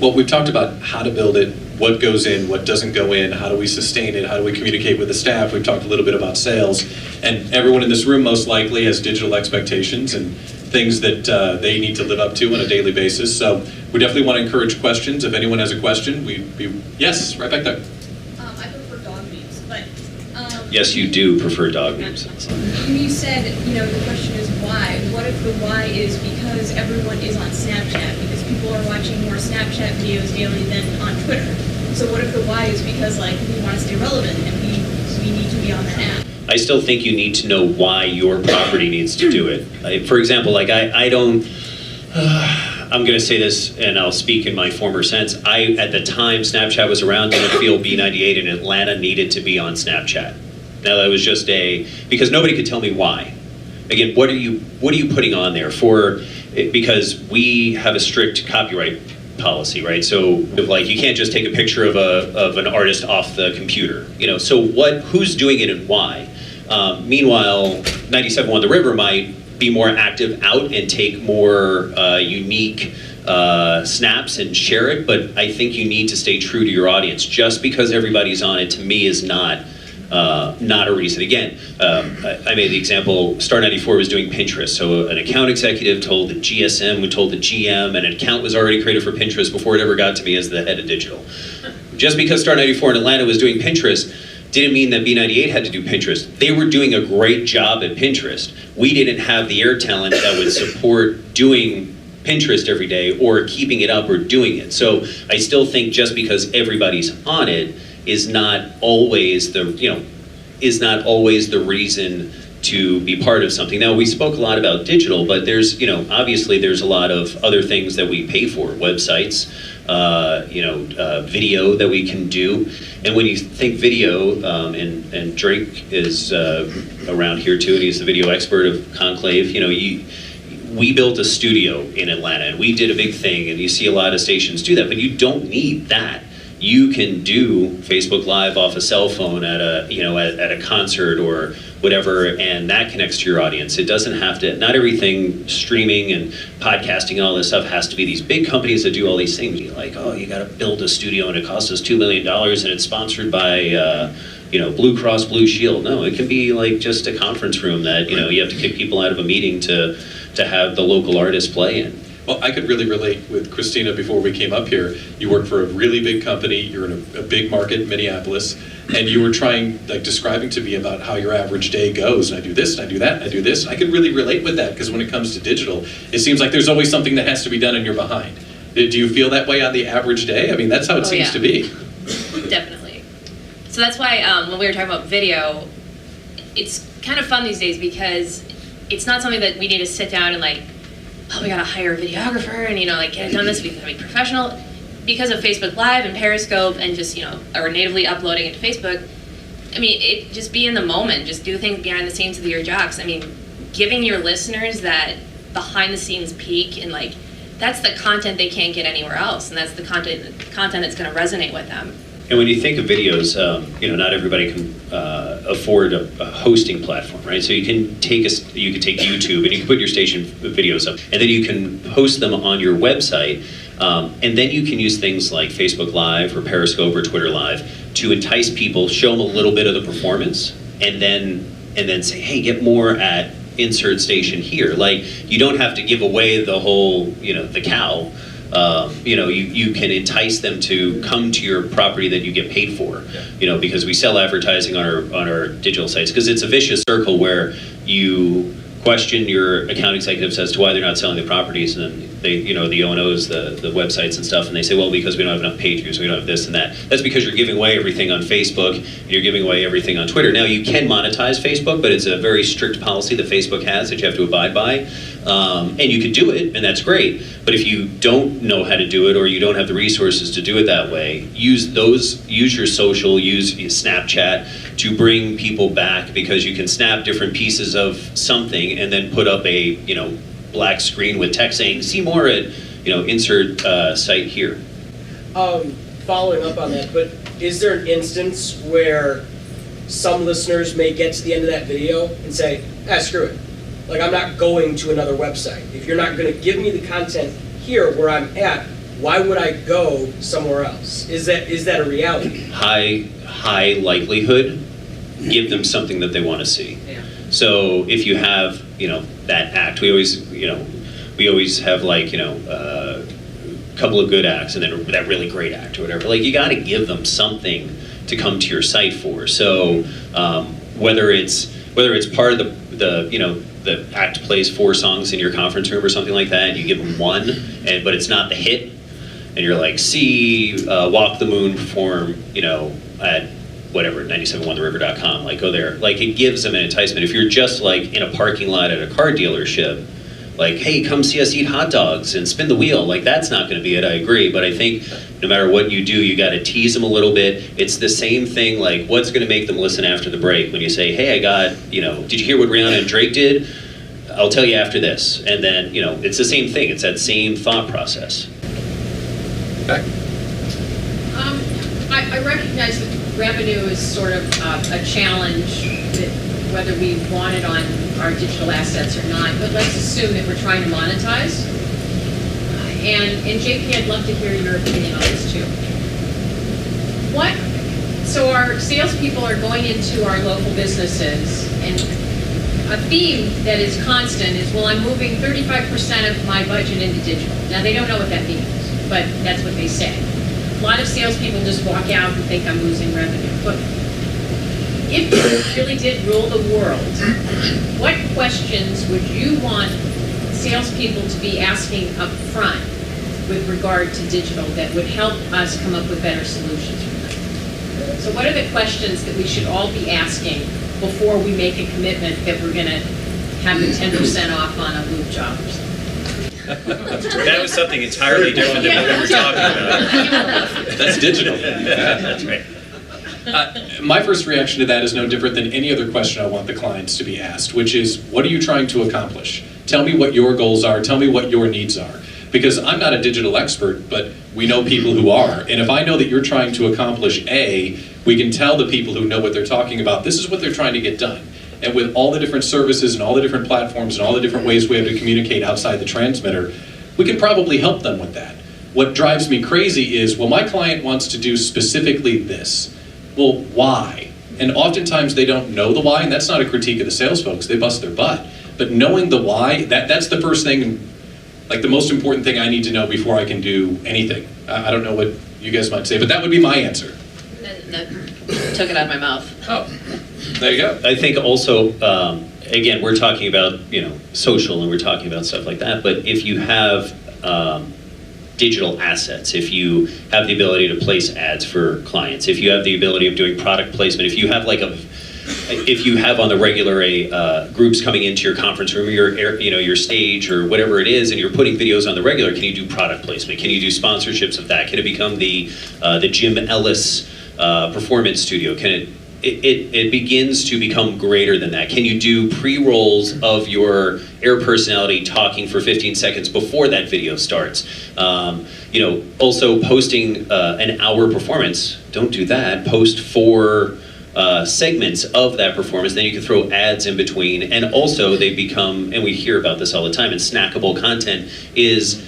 Well, we've talked about how to build it, what goes in, what doesn't go in, how do we sustain it, how do we communicate with the staff. We've talked a little bit about sales, and everyone in this room most likely has digital expectations and things that they need to live up to on a daily basis. So we definitely want to encourage questions. If anyone has a question, yes, right back there. I prefer dog memes, but... Yes, you do prefer dog memes. You said, the question is why. What if the why is because everyone is on Snapchat, because people are watching more Snapchat videos daily than on Twitter? So what if the why is because, we want to stay relevant and we need to be on that app? I still think you need to know why your property needs to do it. For example, I don't... I'm going to say this, and I'll speak in my former sense. At the time Snapchat was around, didn't feel B98 in Atlanta needed to be on Snapchat. Now that was just because nobody could tell me why. Again, what are you putting on there because we have a strict copyright policy, right? So you can't just take a picture of an artist off the computer, so who's doing it and why? Meanwhile, 97.1 The River might be more active out and take more unique snaps and share it, but I think you need to stay true to your audience. Just because everybody's on it, to me, is not a reason. Again, I made the example, Star 94 was doing Pinterest, so an account executive told the GSM, who told the GM, and an account was already created for Pinterest before it ever got to me as the head of digital. Just because Star 94 in Atlanta was doing Pinterest didn't mean that B98 had to do Pinterest. They were doing a great job at Pinterest. We didn't have the air talent that would support doing Pinterest every day or keeping it up or doing it. So I still think just because everybody's on it is not always the reason to be part of something. Now, we spoke a lot about digital, but there's, obviously there's a lot of other things that we pay for, websites, video that we can do. And when you think video, and Drake is around here too, and he's the video expert of Conclave, we built a studio in Atlanta, and we did a big thing, and you see a lot of stations do that, but you don't need that. You can do Facebook Live off a cell phone at a concert or whatever, and that connects to your audience. It doesn't have to, not everything streaming and podcasting and all this stuff has to be these big companies that do all these things. You're like, oh, you got to build a studio and it costs us $2 million and it's sponsored by Blue Cross Blue Shield. No, it can be like just a conference room that you have to kick people out of a meeting to have the local artist play in. Well, I could really relate with Christina before we came up here. You work for a really big company, you're in a big market, Minneapolis, and you were describing to me about how your average day goes. And I do this, and I do that, and I do this. I could really relate with that, because when it comes to digital, it seems like there's always something that has to be done and you're behind. Do you feel that way on the average day? I mean, that's how it seems to be. Definitely. So that's why when we were talking about video, it's kind of fun these days because it's not something that we need to sit down and we gotta hire a videographer and get it done this week, we gotta be professional. Because of Facebook Live and Periscope and just or natively uploading it to Facebook, it just be in the moment, just do things behind the scenes with your jocks. Giving your listeners that behind the scenes peek and that's the content they can't get anywhere else, and that's the content that's gonna resonate with them. And when you think of videos, not everybody can afford a hosting platform, right? So you can take YouTube and you can put your station videos up, and then you can host them on your website, and then you can use things like Facebook Live or Periscope or Twitter Live to entice people, show them a little bit of the performance, and then say, hey, get more at insert station here. You don't have to give away the whole, the cow. You can entice them to come to your property that you get paid for, because we sell advertising on our digital sites, because it's a vicious circle where you question your account executives as to why they're not selling the properties, and then they, the O&Os, the websites and stuff, and they say, well, because we don't have enough page views, we don't have this and that. That's because you're giving away everything on Facebook, and you're giving away everything on Twitter. Now, you can monetize Facebook, but it's a very strict policy that Facebook has that you have to abide by, and you can do it, and that's great. But if you don't know how to do it, or you don't have the resources to do it that way, use your social, use Snapchat to bring people back, because you can snap different pieces of something and then put up a black screen with text saying, see more at insert site here. Following up on that, but is there an instance where some listeners may get to the end of that video and say, screw it, I'm not going to another website. If you're not going to give me the content here where I'm at, why would I go somewhere else? Is that a reality? High likelihood, give them something that they want to see. Yeah. So if you have, that act, we always have like, a couple of good acts and then that really great act or whatever. Like, you got to give them something to come to your site for. So whether it's part of the act plays 4 songs in your conference room or something like that, and you give them one, but it's not the hit, and you're like, see Walk the Moon perform, at whatever, 971theriver.com, like, go there. Like, it gives them an enticement. If you're just like in a parking lot at a car dealership, like, hey, come see us eat hot dogs and spin the wheel, like, that's not going to be it, I agree. But I think no matter what you do, you got to tease them a little bit. It's the same thing, like, what's going to make them listen after the break when you say, hey, I got, did you hear what Rihanna and Drake did? I'll tell you after this. And then, it's the same thing. It's that same thought process. Back. I recognize that revenue is sort of a challenge, that whether we want it on our digital assets or not, but let's assume that we're trying to monetize. And JP, I'd love to hear your opinion on this too. So our salespeople are going into our local businesses, and a theme that is constant is, well, I'm moving 35% of my budget into digital. Now, they don't know what that means, but that's what they say. A lot of salespeople just walk out and think I'm losing revenue. But if you really did rule the world, what questions would you want salespeople to be asking up front with regard to digital that would help us come up with better solutions for them? So what are the questions that we should all be asking before we make a commitment that we're going to have the 10% off on a lube job or something? That was something entirely different than what we were talking about. That's digital. That's right. My first reaction to that is no different than any other question I want the clients to be asked, which is, what are you trying to accomplish? Tell me what your goals are. Tell me what your needs are. Because I'm not a digital expert, but we know people who are. And if I know that you're trying to accomplish A, we can tell the people who know what they're talking about, this is what they're trying to get done. And with all the different services and all the different platforms and all the different ways we have to communicate outside the transmitter, we can probably help them with that. What drives me crazy is, well, my client wants to do specifically this. Well, why? And oftentimes they don't know the why, and that's not a critique of the sales folks, they bust their butt. But knowing the why, that's the first thing, like the most important thing I need to know before I can do anything. I don't know what you guys might say, but that would be my answer. That took it out of my mouth. Oh, there you go. I think also, again, we're talking about, social, and we're talking about stuff like that, but if you have digital assets, if you have the ability to place ads for clients, if you have the ability of doing product placement, if you have on the regular groups coming into your conference room, your stage or whatever it is, and you're putting videos on the regular, can you do product placement? Can you do sponsorships of that? Can it become the Jim Ellis performance studio? Can it begins to become greater than that? Can you do pre-rolls of your air personality talking for 15 seconds before that video starts? Also posting an hour performance, don't do that. Post 4 segments of that performance, then you can throw ads in between. And also they become, and we hear about this all the time, and snackable content is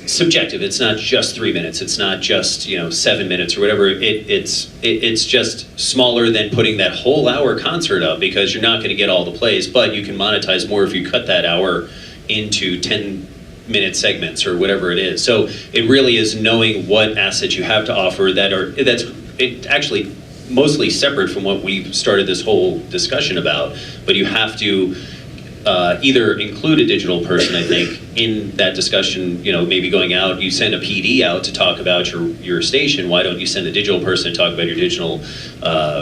subjective. It's not just 3 minutes. It's not just 7 minutes or whatever. It's just smaller than putting that whole hour concert up, because you're not going to get all the plays, but you can monetize more if you cut that hour into 10-minute segments or whatever it is. So it really is knowing what assets you have to offer that's actually mostly separate from what we started this whole discussion about, but you have to either include a digital person, I think, in that discussion. Maybe going out, you send a PD out to talk about your station. Why don't you send a digital person to talk about your digital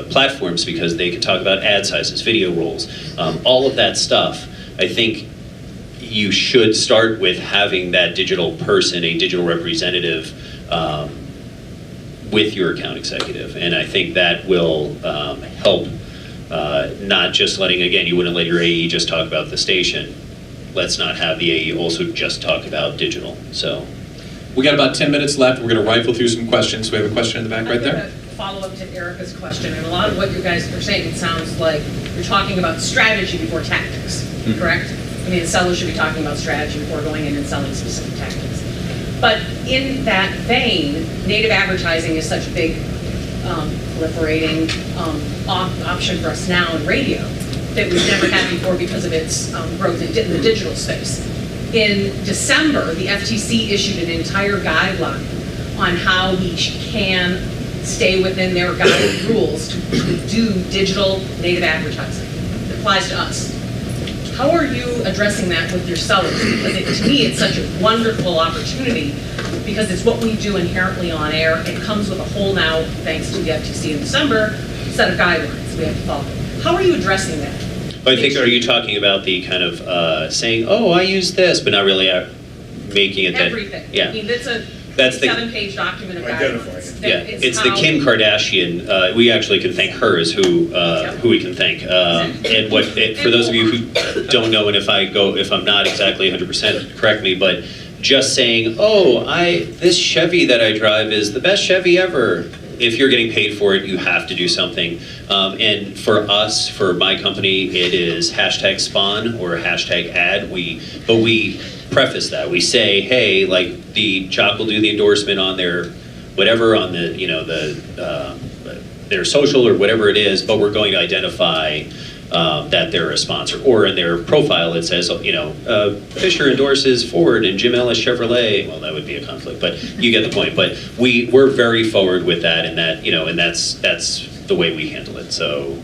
platforms, because they can talk about ad sizes, video rolls, all of that stuff. I think you should start with having that digital person, a digital representative, with your account executive, and I think that will help. Not just letting, again, you wouldn't let your AE just talk about the station. Let's not have the AE also just talk about digital. So we got about 10 minutes left. We're going to rifle through some questions. We have a question in the back right there. Follow up to Erica's question, and a lot of what you guys are saying, it sounds like you're talking about strategy before tactics, correct? I mean, sellers should be talking about strategy before going in and selling specific tactics. But in that vein, native advertising is such a big proliferating option for us now in radio that we've never had before because of its growth in the digital space. In December, the FTC issued an entire guideline on how we can stay within their guided rules to do digital native advertising. It applies to us. How are you addressing that with your sellers? Because to me, it's such a wonderful opportunity because it's what we do inherently on air. It comes with a whole now, thanks to the FTC in December, set of guidelines we have to follow. How are you addressing that? I think, are you talking about the kind of saying, oh, I use this, but not really making it that? Everything. Yeah. I mean, that's a That's the 7-page document of guidelines. Yeah, it's the Kim Kardashian. We actually can thank her is who we can thank. And what for those of you who don't know, and if I'm not exactly 100%, correct me, but just saying, oh, this Chevy that I drive is the best Chevy ever. If you're getting paid for it, you have to do something. And for us, for my company, it is #spawn or #ad. But we preface that. We say, hey, like the Jock will do the endorsement on their whatever, on the their social or whatever it is, but we're going to identify that they're a sponsor. Or in their profile it says, Fisher endorses Ford and Jim Ellis Chevrolet. Well, that would be a conflict, but you get the point. But we're very forward with that, and that and that's the way we handle it. So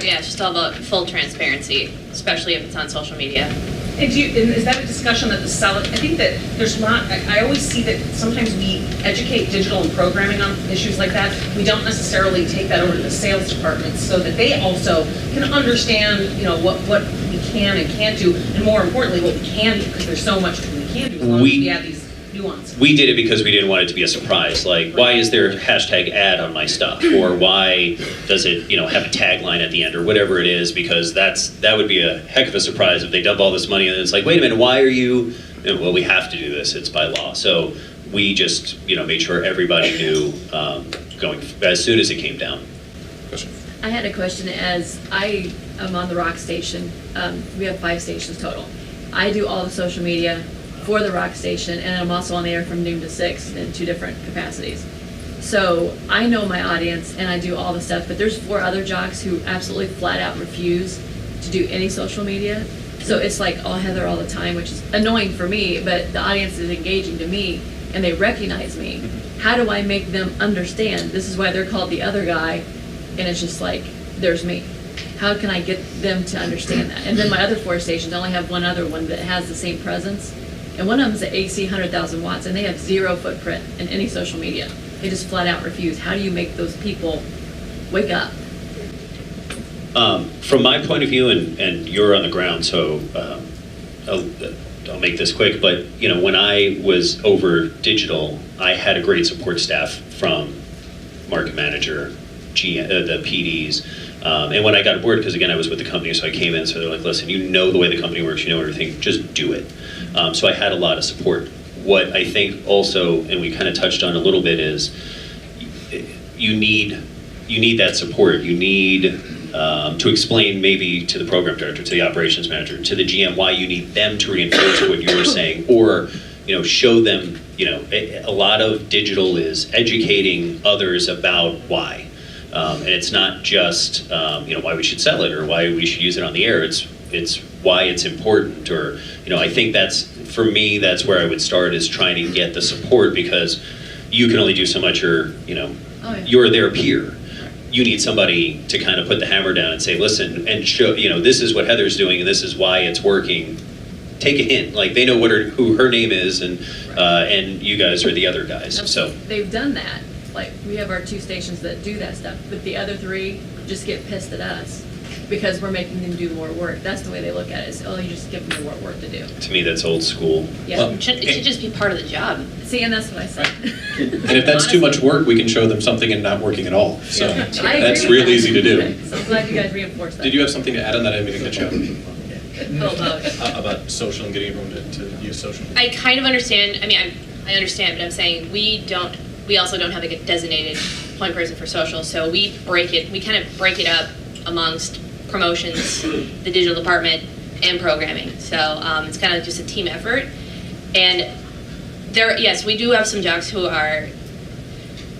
Yeah, it's just all about full transparency, especially if it's on social media. And is that a discussion that the seller, I think that there's not, I always see that sometimes we educate digital and programming on issues like that. We don't necessarily take that over to the sales department so that they also can understand, what we can and can't do, and more importantly, what we can do, because there's so much that we can do as long as we add these nuances. We did it because we didn't want it to be a surprise. Like, why is there #ad on my stuff? Or why does it, have a tagline at the end or whatever it is? Because that would be a heck of a surprise if they dump all this money and it's like, wait a minute, why are you? Well, we have to do this. It's by law. So we just, made sure everybody knew going as soon as it came down. Question. I had a question as I am on the rock station. We have 5 stations total. I do all the social media for the rock station, and I'm also on the air from noon to 6 in 2 different capacities. So I know my audience and I do all the stuff, but there's 4 other jocks who absolutely flat out refuse to do any social media. So it's like all Heather all the time, which is annoying for me, but the audience is engaging to me and they recognize me. How do I make them understand this is why they're called the other guy? And it's just like, there's me. How can I get them to understand that? And then my other 4 stations, I only have one other one that has the same presence. And one of them is at AC 100,000 watts, and they have 0 footprint in any social media. They just flat out refuse. How do you make those people wake up? From my point of view, and you're on the ground, so I'll make this quick, but when I was over digital, I had a great support staff from market manager, the PDs, and when I got aboard, because again, I was with the company, so I came in, so they're like, listen, you know the way the company works, you know everything, just do it. So I had a lot of support. What I think also, and we kind of touched on a little bit, is you need that support. You need to explain maybe to the program director, to the operations manager, to the GM why you need them to reinforce what you're saying, or show them. A lot of digital is educating others about why, and it's not just why we should sell it or why we should use it on the air. It's why it's important, or I think for me that's where I would start, is trying to get the support, because you can only do so much, or you're their peer. You need somebody to kind of put the hammer down and say, listen, and show, this is what Heather's doing and this is why it's working. Take a hint, like they know who her name is, and you guys are the other guys. So they've done that. Like, we have our 2 stations that do that stuff, but the other 3 just get pissed at us because we're making them do more work. That's the way they look at it, is, you just give them more work to do. to me, that's old school. Yeah. It should just be part of the job. See, and that's what I said. And if that's too much work, we can show them something and not working at all. So I agree that's with real that. easy to do. So I'm glad you guys reinforced that. Did you have something to add on that? I didn't mean to cut you Oh, off. About social and getting everyone to use social. I kind of understand. I mean, I understand, but I'm saying we also don't have a designated point person for social, so we kind of break it up amongst promotions, the digital department, and programming. So it's kind of just a team effort. And Yes, we do have some jocks who are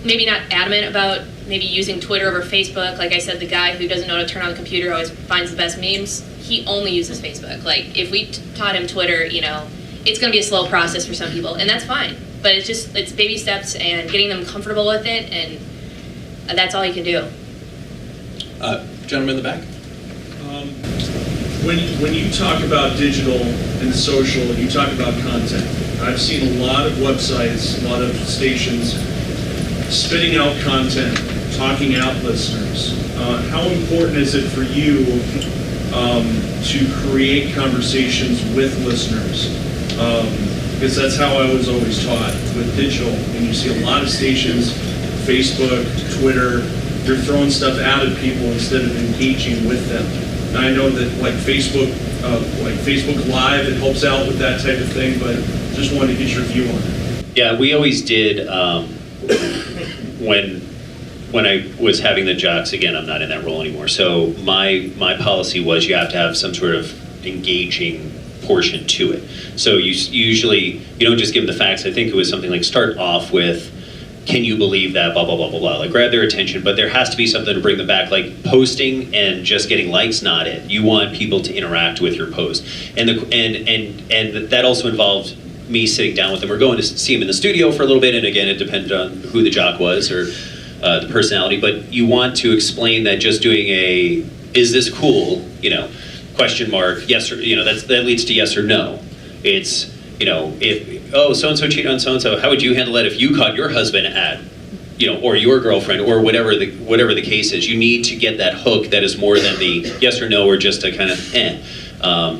maybe not adamant about maybe using Twitter over Facebook. Like I said, the guy who doesn't know how to turn on the computer always finds the best memes. He only uses Facebook. Like if we taught him Twitter, you know, it's going to be a slow process for some people, and that's fine. But it's baby steps and getting them comfortable with it, and that's all you can do. Gentleman in the back. When you talk about digital and social, you talk about content. I've seen a lot of websites, a lot of stations spitting out content, talking out listeners. How important is it for you to create conversations with listeners? Because that's how I was always taught with digital. And you see a lot of stations, Facebook, Twitter, they're throwing stuff out at people instead of engaging with them. And I know that like Facebook Live, it helps out with that type of thing, but just wanted to get your view on it. Yeah, we always did, when I was having the jocks, again, I'm not in that role anymore, so my policy was you have to have some sort of engaging portion to it. So you don't just give them the facts. I think it was something like start off with, can you believe that, blah, blah, blah, blah, blah. Like grab their attention, but there has to be something to bring them back. Like posting and just getting likes, not it. You want people to interact with your post. And that also involved me sitting down with them. We're going to see them in the studio for a little bit, and again, it depended on who the jock was or the personality, but you want to explain that just doing a, is this cool, question mark, yes or, that leads to yes or no. It's, if, oh, so-and-so cheated on so-and-so, how would you handle that if you caught your husband at, or your girlfriend, or whatever the case is. You need to get that hook that is more than the yes or no, or just a kind of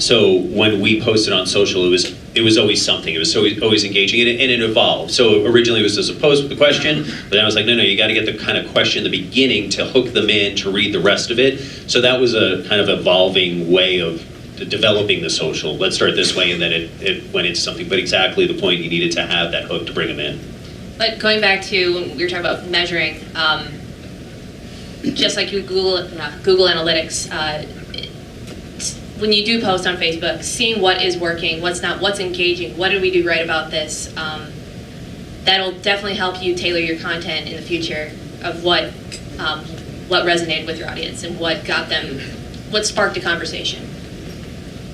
so when we posted on social, it was always something. It was always engaging, and it evolved. So originally it was just a post with a question, but then I was like, no, you got to get the kind of question in the beginning to hook them in to read the rest of it. So that was a kind of evolving way of developing the social. Let's start this way, and then it went into something. But exactly the point, you needed to have that hook to bring them in. But going back to when we were talking about measuring, just like Google Analytics, when you do post on Facebook, seeing what is working, what's not, what's engaging, what did we do right about this, that'll definitely help you tailor your content in the future of what resonated with your audience and what sparked a conversation.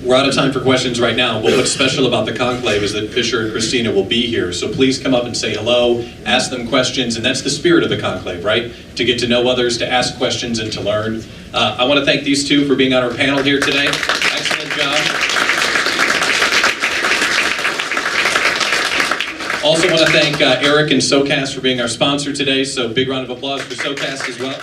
We're out of time for questions right now, but what's special about the Conclave is that Fisher and Christina will be here. So please come up and say hello, ask them questions, and that's the spirit of the Conclave, right? To get to know others, to ask questions, and to learn. I want to thank these two for being on our panel here today. Excellent job. Also want to thank Eric and SoCast for being our sponsor today, so big round of applause for SoCast as well.